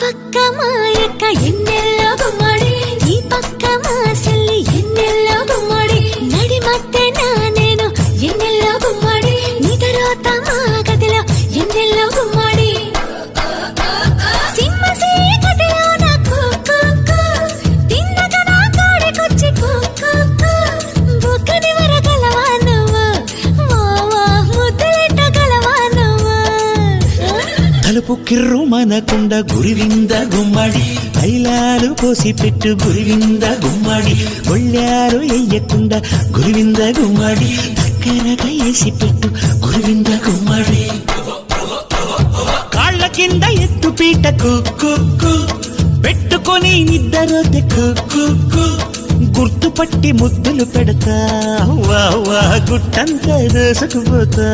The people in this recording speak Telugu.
పక్క మా యొక్క ఎన్నెల్లో గుమ్మడి, ఈ పక్క మా సెల్లి ఎన్నెల్లో గుమ్మడి, నడి మధ్యన నేను ఎన్నెల్లో గుమ్మడి, నిదరోత మా గదిలో ఎన్నెల్లో గుమ్మడి. సింహసీ గదిలో నాకు తిన్నగా నా కాడికొచ్చి బుక్కని వరగలవా నువ్వు, ముద్దులెట్టగలవా నువ్వు. తలుపు కిర్రు మనకుండ గురివింద గుమ్మడి, తైలాలు పోసి పెట్టు గురివింద గుమ్మడి, ఒళ్ళారు ఎయ్యకుండా గురివింద గుమ్మడి, దగ్గరగా వేసి పెట్టు గురివింద గుమ్మడి. కాళ్ళ కింద ఎత్తు పీట కుక్కు పెట్టుకొని నిద్దరోతే కుక్కు, గుర్తుపట్టి ముద్దులు పెడతా వా గుట్టంతా దోసుకుపోతా.